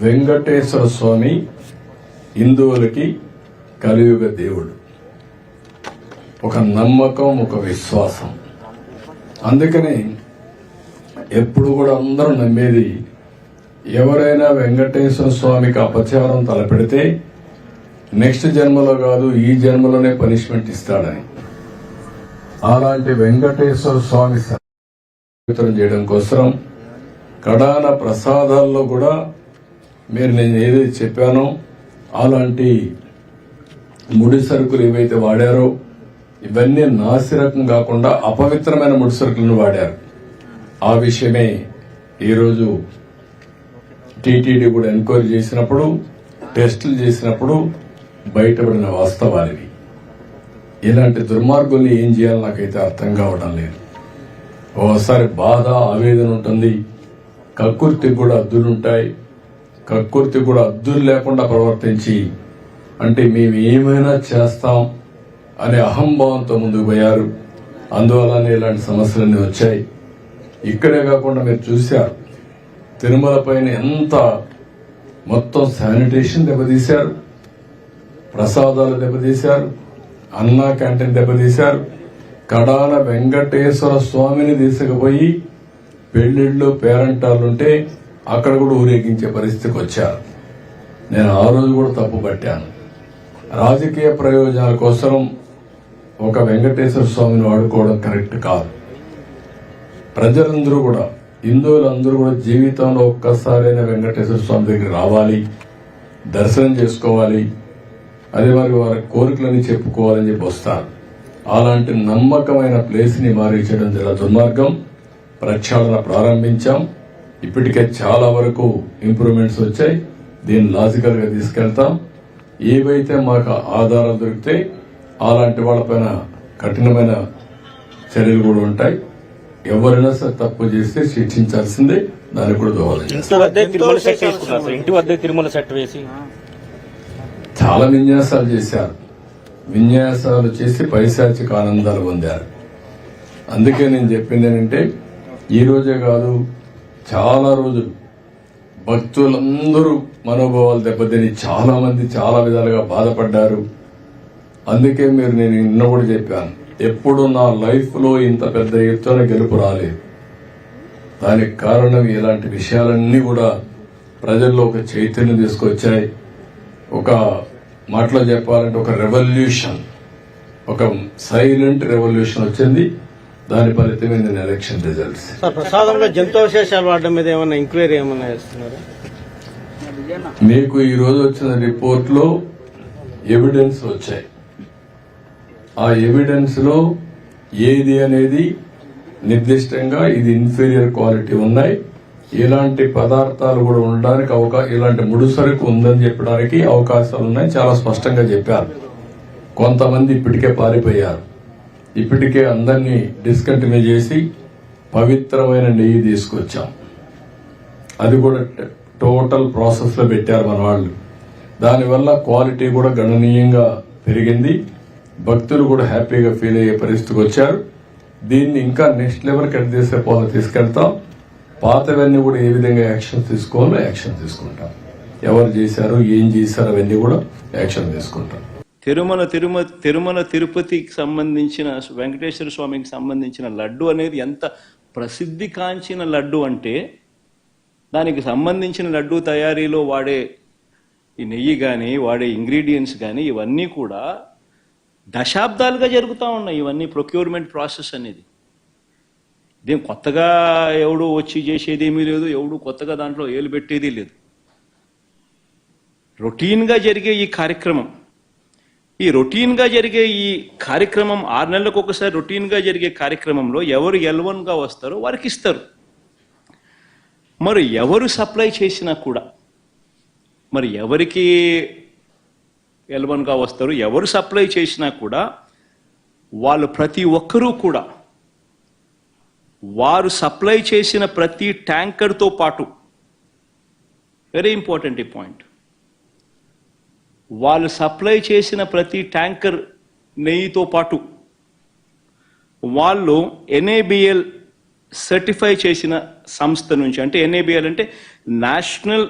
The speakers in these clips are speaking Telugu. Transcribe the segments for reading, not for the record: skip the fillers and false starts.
వెంకటేశ్వర స్వామి హిందువులకి కలియుగ దేవుడు. ఒక నమ్మకం, ఒక విశ్వాసం. అందుకని ఎప్పుడు కూడా అందరూ నమ్మేది, ఎవరైనా వెంకటేశ్వర స్వామికి అపచారం తలపెడితే నెక్స్ట్ జన్మలో కాదు ఈ జన్మలోనే పనిష్మెంట్ ఇస్తాడని. అలాంటి వెంకటేశ్వర స్వామి వితరణ చేయడం కోసం కడాన ప్రసాదాల్లో కూడా మీరు నేను ఏదైతే చెప్పానో అలాంటి ముడి సరుకులు ఏవైతే వాడారో ఇవన్నీ నాసిరకం కాకుండా అపవిత్రమైన ముడి సరుకులను వాడారు. ఆ విషయమే ఈరోజు టీటీడీ కూడా ఎంక్వైరీ చేసినప్పుడు, టెస్టులు చేసినప్పుడు బయటపడిన వాస్తవానివి. ఇలాంటి దుర్మార్గుల్ని ఏం చేయాలో నాకైతే అర్థం కావడం లేదు. ఓసారి బాధ, ఆవేదన ఉంటుంది. కక్కుర్తికి కూడా అద్దులుంటాయి. కక్కుర్తి కూడా అద్దులు లేకుండా ప్రవర్తించి అంటే మేము ఏమైనా చేస్తాం అనే అహంభావంతో ముందుకు పోయారు. అందువల్లనే ఇలాంటి సమస్యలన్నీ వచ్చాయి. ఇక్కడే కాకుండా మీరు చూశారు, తిరుమల పైన ఎంత మొత్తం శానిటేషన్ దెబ్బతీశారు, ప్రసాదాలు దెబ్బతీశారు, అన్నా క్యాంటీన్ దెబ్బతీశారు. కడాన వెంకటేశ్వర స్వామిని తీసుకుపోయి పెళ్లిళ్ళు, పేరంటాలుంటే అక్కడ కూడా ఊరేగించే పరిస్థితికి వచ్చారు. నేను ఆ రోజు కూడా తప్పు పట్టాను. రాజకీయ ప్రయోజనాల కోసం ఒక వెంకటేశ్వర స్వామిని వాడుకోవడం కరెక్ట్ కాదు. ప్రజలందరూ కూడా, హిందువులందరూ కూడా జీవితంలో ఒక్కసారైనా వెంకటేశ్వర స్వామి దగ్గర రావాలి, దర్శనం చేసుకోవాలి, అదే మరి వారి కోరికలని చెప్పుకోవాలని చెప్పి వస్తారు. అలాంటి నమ్మకమైన ప్లేస్ ని మారించడం చాలా దుర్మార్గం. ప్రక్షాళన ప్రారంభించాం. ఇప్పటికే చాలా వరకు ఇంప్రూవ్మెంట్స్ వచ్చాయి. దీన్ని లాజికల్ గా తీసుకెళ్తాం. ఏవైతే మాకు ఆధారాలు దొరికితే అలాంటి వాళ్ళపైన కఠినమైన చర్యలు కూడా ఉంటాయి. ఎవరైనా సరే తప్పు చేస్తే శిక్షించాల్సిందే. దానికి కూడా దోహదం. ఇంటి వద్ద తిరుమల సెట్ వేసి చాలా విన్యాసాలు చేశారు. విన్యాసాలు చేసి పైశాచిక ఆనందాలు పొందారు. అందుకే నేను చెప్పింది ఏంటంటే, ఈ రోజే కాదు చాలా రోజులు భక్తులందరూ మనోభావాలు దెబ్బతిని చాలా మంది చాలా విధాలుగా బాధపడ్డారు. అందుకే మీరు నేను నిన్న కూడా చెప్పాను, ఎప్పుడు నా లైఫ్ లో ఇంత పెద్ద ఎత్తున గెలుపు రాలేదు. దానికి కారణం ఇలాంటి విషయాలన్నీ కూడా ప్రజల్లో ఒక చైతన్యం తీసుకొచ్చాయి. ఒక మాటలో చెప్పాలంటే ఒక రెవల్యూషన్, ఒక సైలెంట్ రెవల్యూషన్ వచ్చింది. దాని ఫలితమే నేను ఎలక్షన్ రిజల్ట్స్. ప్రసాదంలో జంతువశేషాలు వాడడం మీద ఏమైనా ఎంక్వైరీ ఏమైనా చేస్తున్నారు? మీకు ఈ రోజు వచ్చిన రిపోర్ట్ లో ఎవిడెన్స్ వచ్చాయి. ఆ ఎవిడెన్స్ లో ఏది అనేది నిర్దిష్టంగా ఇది ఇన్ఫీరియర్ క్వాలిటీ ఉన్నాయి, ఇలాంటి పదార్థాలు కూడా ఉండడానికి ఇలాంటి ముడిసరుకు ఉందని చెప్పడానికి అవకాశాలు ఉన్నాయి. చాలా స్పష్టంగా చెప్పారు. కొంతమంది ఇప్పటికే పారిపోయారు. ఇప్పటికే అందరినీ డిస్కంటిన్యూ చేసి పవిత్రమైన నెయ్యి తీసుకొచ్చాం. అది కూడా టోటల్ ప్రాసెస్ లో పెట్టారు మన వాళ్ళు. దానివల్ల క్వాలిటీ కూడా గణనీయంగా పెరిగింది. భక్తులు కూడా హ్యాపీగా ఫీల్ అయ్యే పరిస్థితికి వచ్చారు. దీన్ని ఇంకా నెక్స్ట్ లెవెల్ కట్ చేసే పోలు తీసుకెళ్తాం. పాతవన్నీ కూడా ఏ విధంగా యాక్షన్ తీసుకోవాలో యాక్షన్ తీసుకుంటాం. ఎవరు చేశారు, ఏం చేశారు అవన్నీ కూడా యాక్షన్ తీసుకుంటాం. తిరుమల తిరుపతికి సంబంధించిన వెంకటేశ్వర స్వామికి సంబంధించిన లడ్డు అనేది ఎంత ప్రసిద్ధి కాంచిన లడ్డు అంటే, దానికి సంబంధించిన లడ్డు తయారీలో వాడే ఈ నెయ్యి కానీ వాడే ఇంగ్రీడియంట్స్ కానీ ఇవన్నీ కూడా దశాబ్దాలుగా జరుగుతూ ఉన్నాయి. ఇవన్నీ ప్రొక్యూర్మెంట్ ప్రాసెస్ అనేది ఇదేం కొత్తగా ఎవడు వచ్చి చేసేది ఏమీ లేదు. ఎవడు కొత్తగా దాంట్లో ఏలు పెట్టేది లేదు. రొటీన్గా జరిగే ఈ కార్యక్రమం, ఈ 6 నెలలకు ఒకసారి రొటీన్గా జరిగే కార్యక్రమంలో ఎవరు L1గా వస్తారో వారికి ఇస్తారు. మరి ఎవరు సప్లై చేసినా కూడా, మరి ఎవరికి L1గా వస్తారు, ఎవరు సప్లై చేసినా కూడా వాళ్ళు ప్రతి ఒక్కరూ కూడా వారు సప్లై చేసిన ప్రతి ట్యాంకర్తో పాటు, వెరీ ఇంపార్టెంట్ ఈ పాయింట్, వాళ్ళు సప్లై చేసిన ప్రతి ట్యాంకర్ నెయ్యితో పాటు వాళ్ళు NABL సర్టిఫై చేసిన సంస్థ నుంచి, అంటే NABL అంటే national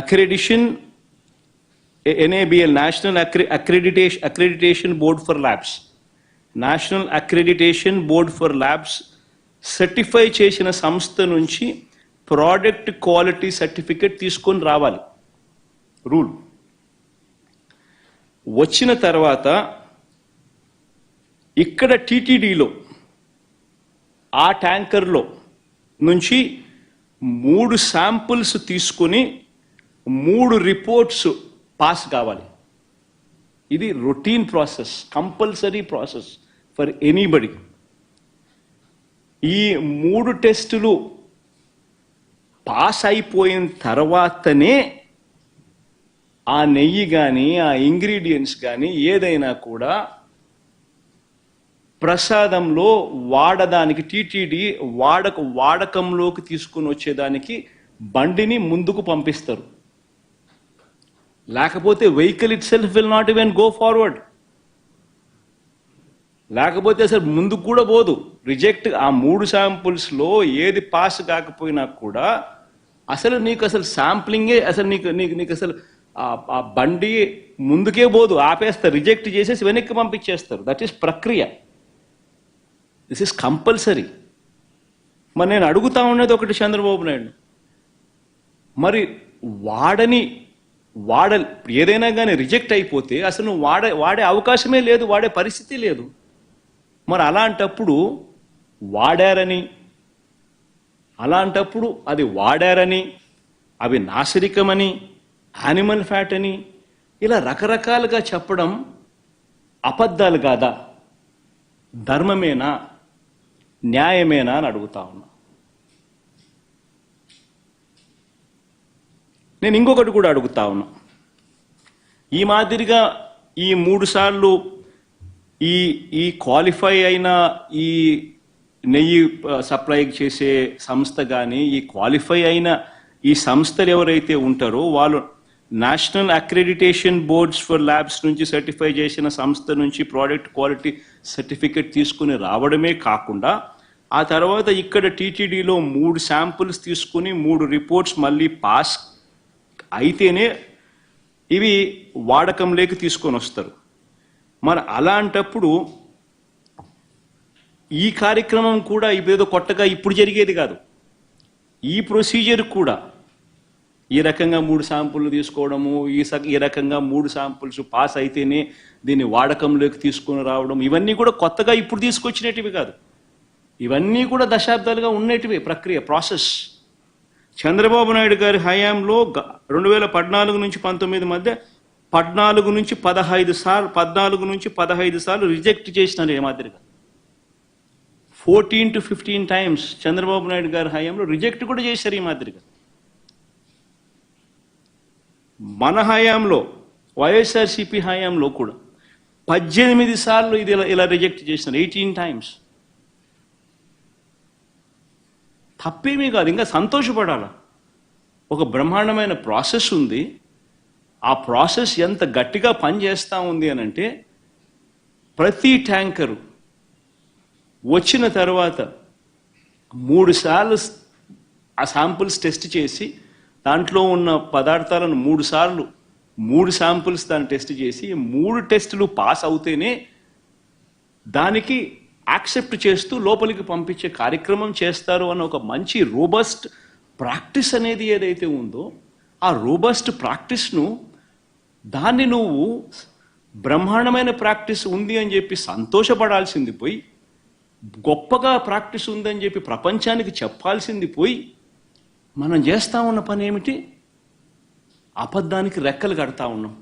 accreditation NABL, National Accreditation Board for Labs, National Accreditation Board for Labs certify చేసిన సంస్థ నుంచి ప్రోడక్ట్ క్వాలిటీ సర్టిఫికెట్ తీసుకొని రావాలి. రూల్ వచ్చిన తర్వాత ఇక్కడ టీటీడీలో ఆ ట్యాంకర్లో నుంచి 3 శాంపుల్స్ తీసుకుని 3 రిపోర్ట్స్ పాస్ కావాలి. ఇది routine process, compulsory process for anybody. ఈ 3 టెస్టులు పాస్ అయిపోయిన తర్వాతనే ఆ నెయ్యి కానీ ఆ ఇంగ్రీడియంట్స్ కానీ ఏదైనా కూడా ప్రసాదంలో వాడడానికి టీటీడీ వాడకంలోకి తీసుకుని వచ్చేదానికి బండిని ముందుకు పంపిస్తారు. లేకపోతే vehicle it self will not even go forward. లేకపోతే అసలు ముందుకు కూడా పోదు. రిజెక్ట్ ఆ 3 శాంపుల్స్లో ఏది పాస్ కాకపోయినా కూడా అసలు నీకు అసలు శాంప్లింగే అసలు నీకు అసలు ఆ బండి ముందుకే పోదు, ఆపేస్తారు, రిజెక్ట్ చేసేసి వెనక్కి పంపించేస్తారు. దట్ ఈస్ ప్రక్రియ. This is compulsory. మరి నేను అడుగుతా ఉన్నది ఒకటి చంద్రబాబు నాయుడు, మరి ఏదైనా కానీ రిజెక్ట్ అయిపోతే అసలు నువ్వు వాడే అవకాశమే లేదు, వాడే పరిస్థితి లేదు. మరి అలాంటప్పుడు అది వాడారని, అవి నాసిరికమని, యానిమల్ ఫ్యాట్ అని ఇలా రకరకాలుగా చెప్పడం అబద్ధాలు కాదా? ధర్మమేనా, న్యాయమేనా అని అడుగుతా ఉన్నా. నేను ఇంకొకటి కూడా అడుగుతా ఉన్నా. ఈ మాదిరిగా ఈ 3 సార్లు ఈ క్వాలిఫై అయిన ఈ నెయ్యి సప్లై చేసే సంస్థ కానీ, ఈ క్వాలిఫై అయిన ఈ సంస్థలు ఎవరైతే ఉంటారో వాళ్ళు national accreditation boards for labs నుంచి సర్టిఫై చేసిన సంస్థ నుంచి ప్రోడక్ట్ క్వాలిటీ సర్టిఫికెట్ తీసుకుని రావడమే కాకుండా ఆ తర్వాత ఇక్కడ టీటీడీలో 3 శాంపుల్స్ తీసుకుని 3 రిపోర్ట్స్ మళ్ళీ పాస్ అయితేనే ఇవి వాడకంలోకి తీసుకొని వస్తారు. మరి అలాంటప్పుడు ఈ కార్యక్రమం కూడా ఇదేదో కొత్తగా ఇప్పుడు జరిగేది కాదు. ఈ ప్రొసీజర్ కూడా ఈ రకంగా 3 శాంపుల్లు తీసుకోవడము, ఈ రకంగా 3 శాంపుల్స్ పాస్ అయితేనే దీన్ని వాడకంలోకి తీసుకొని రావడం, ఇవన్నీ కూడా కొత్తగా ఇప్పుడు తీసుకొచ్చినటివి కాదు. ఇవన్నీ కూడా దశాబ్దాలుగా ఉన్నటివి ప్రక్రియ, ప్రాసెస్. చంద్రబాబు నాయుడు గారి హయాంలో 2014 నుంచి 19 మధ్య 14 నుంచి 15 సార్లు రిజెక్ట్ చేసినారు. ఏ మాదిరిగా 14 to 15 times చంద్రబాబు నాయుడు గారి హయాంలో రిజెక్ట్ కూడా చేశారు. ఈ మాదిరిగా మన హయాంలో వైఎస్ఆర్సీపీ హయాంలో కూడా 18 సార్లు ఇది ఇలా రిజెక్ట్ చేసినారు. 18 times. తప్పేమీ కాదు, ఇంకా సంతోషపడాలా. ఒక బ్రహ్మాండమైన ప్రాసెస్ ఉంది. ఆ ప్రాసెస్ ఎంత గట్టిగా పనిచేస్తూ ఉంది అని అంటే ప్రతి ట్యాంకరు వచ్చిన తర్వాత 3 సార్లు ఆ శాంపుల్స్ టెస్ట్ చేసి దాంట్లో ఉన్న పదార్థాలను 3 శాంపుల్స్ దాన్ని టెస్ట్ చేసి 3 టెస్టులు పాస్ అవుతేనే దానికి యాక్సెప్ట్ చేస్తూ లోపలికి పంపించే కార్యక్రమం చేస్తారు అన్న ఒక మంచి రోబస్ట్ ప్రాక్టీస్ అనేది ఏదైతే ఉందో ఆ రోబస్ట్ ప్రాక్టీస్ను దాన్ని నువ్వు బ్రహ్మాండమైన ప్రాక్టీస్ ఉంది అని చెప్పి సంతోషపడాల్సింది పోయి, గొప్పగా ప్రాక్టీస్ ఉందని చెప్పి ప్రపంచానికి చెప్పాల్సింది పోయి, మనం చేస్తూ ఉన్న పని ఏమిటి? అబద్ధానికి రెక్కలు కడతా ఉన్నాం,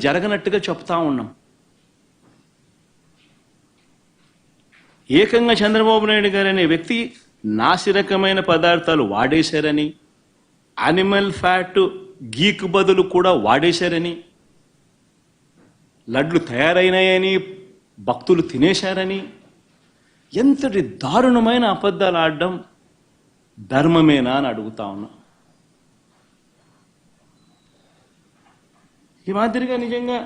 జరగనట్టుగా చెప్తా ఉన్నాం. ఏకంగా చంద్రబాబు నాయుడు గారు అనే వ్యక్తి నాసిరకమైన పదార్థాలు వాడేశారని, యానిమల్ ఫ్యాట్ గీకు బదులు కూడా వాడేశారని, లడ్లు తయారైనాయని భక్తులు తినేశారని, ఎంతటి దారుణమైన అబద్ధాలు ఆడడం ధర్మమేనా అని అడుగుతా ఉన్నా. ఈ మాదిరిగా నిజంగా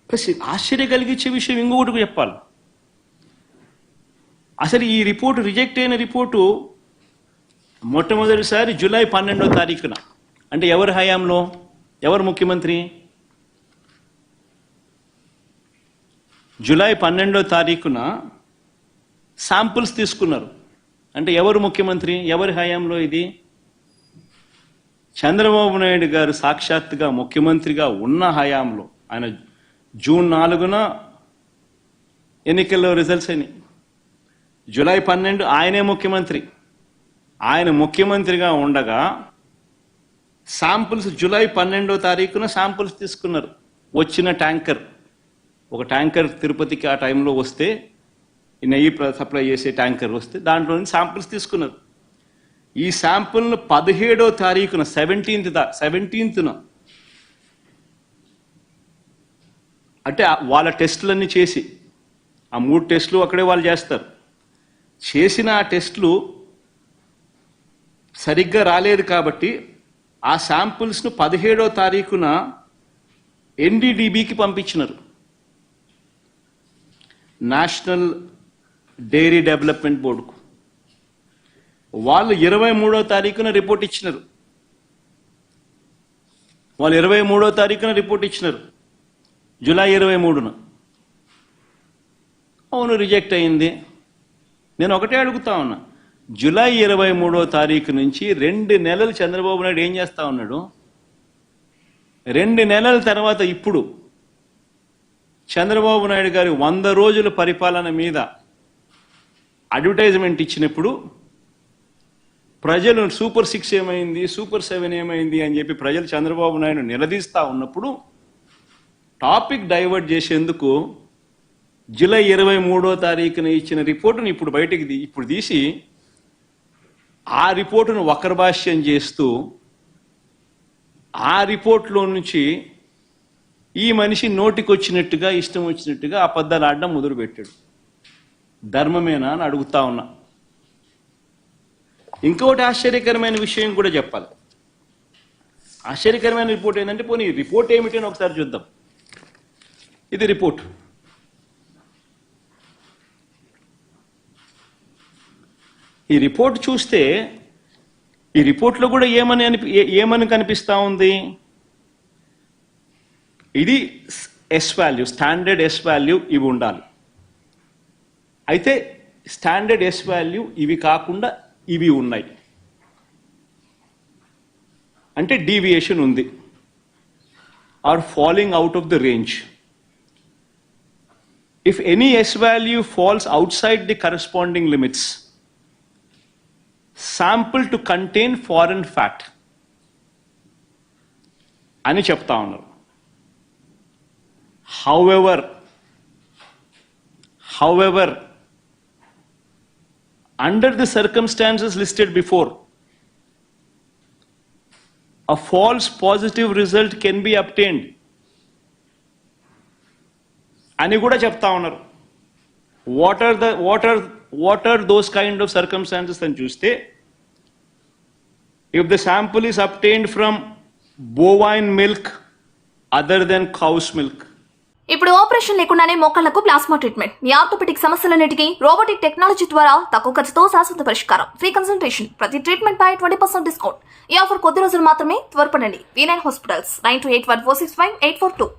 ప్లస్ ఆశ్చర్య కలిగించే విషయం ఇంకొకటి చెప్పాలి. అసలు ఈ రిపోర్టు రిజెక్ట్ అయిన రిపోర్టు మొట్టమొదటిసారి జూలై 12వ తారీఖున, అంటే ఎవరి హయాంలో, ఎవరు ముఖ్యమంత్రి? జూలై 12వ తారీఖున శాంపుల్స్ తీసుకున్నారు. అంటే ఎవరు ముఖ్యమంత్రి, ఎవరి హయాంలో ఇది? చంద్రబాబు నాయుడు గారు సాక్షాత్తుగా ముఖ్యమంత్రిగా ఉన్న హయాంలో. ఆయన జూన్ 4న ఎన్నికల్లో రిజల్ట్స్ అయినాయి. జూలై 12 ఆయనే ముఖ్యమంత్రి. ఆయన ముఖ్యమంత్రిగా ఉండగా శాంపుల్స్ జూలై 12వ తారీఖున శాంపుల్స్ తీసుకున్నారు. వచ్చిన ట్యాంకర్, ఒక ట్యాంకర్ తిరుపతికి ఆ టైంలో వస్తే, నెయ్యి సప్లై చేసే ట్యాంకర్ వస్తే దాంట్లో నుంచి శాంపుల్స్ తీసుకున్నారు. ఈ శాంపుల్ను 17వ తారీఖున 17న అంటే వాళ్ళ టెస్టులన్నీ చేసి, ఆ 3 టెస్టులు అక్కడే వాళ్ళు చేస్తారు. చేసిన ఆ టెస్టులు సరిగ్గా రాలేదు కాబట్టి ఆ శాంపుల్స్ను 17వ తారీఖున ఎన్డీడీబీకి పంపించినారు, నేషనల్ డైరీ డెవలప్మెంట్ బోర్డుకు. వాళ్ళు 23వ తారీఖున రిపోర్ట్ ఇచ్చినారు. వాళ్ళు 23వ తారీఖున రిపోర్ట్ ఇచ్చినారు, జూలై 23న. అవును, రిజెక్ట్ అయింది. నేను ఒకటే అడుగుతా ఉన్నా, జూలై 23వ తారీఖు నుంచి 2 నెలలు చంద్రబాబు నాయుడు ఏం చేస్తా ఉన్నాడు? 2 నెలల తర్వాత ఇప్పుడు చంద్రబాబు నాయుడు గారి 100 రోజుల పరిపాలన మీద అడ్వర్టైజ్మెంట్ ఇచ్చినప్పుడు ప్రజలు సూపర్ 6 ఏమైంది, సూపర్ 7 ఏమైంది అని చెప్పి ప్రజలు చంద్రబాబు నాయుడు నిలదీస్తా ఉన్నప్పుడు టాపిక్ డైవర్ట్ చేసేందుకు జూలై 23వ తారీఖున ఇచ్చిన రిపోర్టును ఇప్పుడు తీసి ఆ రిపోర్టును వక్రభాష్యం చేస్తూ ఆ రిపోర్ట్లో నుంచి ఈ మనిషి నోటికొచ్చినట్టుగా, ఇష్టం వచ్చినట్టుగా అబద్ధాలు ఆడడం మొదలుపెట్టాడు. ధర్మమేనా అని అడుగుతా ఉన్నా. ఇంకొకటి ఆశ్చర్యకరమైన విషయం కూడా చెప్పాలి. ఆశ్చర్యకరమైన రిపోర్ట్ ఏంటంటే, పోనీ రిపోర్ట్ ఏమిటి అని ఒకసారి చూద్దాం. ఇది రిపోర్ట్. ఈ రిపోర్ట్ చూస్తే ఈ రిపోర్ట్లో కూడా ఏమని కనిపిస్తా ఉంది? ఇది S value, standard S value ఇవి ఉండాలి. అయితే స్టాండర్డ్ ఎస్ వాల్యూ ఇవి కాకుండా ఇవి ఉన్నాయి, అంటే డీవియేషన్ ఉంది, or falling out of the range. If any S value falls outside the corresponding limits, sample to contain foreign fat అని చెప్తా ఉన్నారు. However, under the circumstances listed before, a false positive result can be obtained అని కూడా చెప్తా ఉన్నారు. What are those kind of circumstances అని చూస్తే, if the sample is obtained from bovine milk other than cows milk. ఇప్పుడు ఆపరేషన్ లేకుండానే మోకాళ్లకు ప్లాస్మా ట్రీట్మెంట్. మీ ఆర్థోపెటిక్ సమస్యలన్నిటికీ రోబోటిక్ టెక్నాలజీ ద్వారా తక్కువ ఖర్చుతో శాశ్వత పరిష్కారం. ఫ్రీ కన్సల్టేషన్, ప్రతి ట్రీట్మెంట్ పై 20% డిస్కౌంట్. ఈ ఆఫర్ కొద్ది రోజులు మాత్రమే. త్వరపడండి. V9 hospitals 9281465842.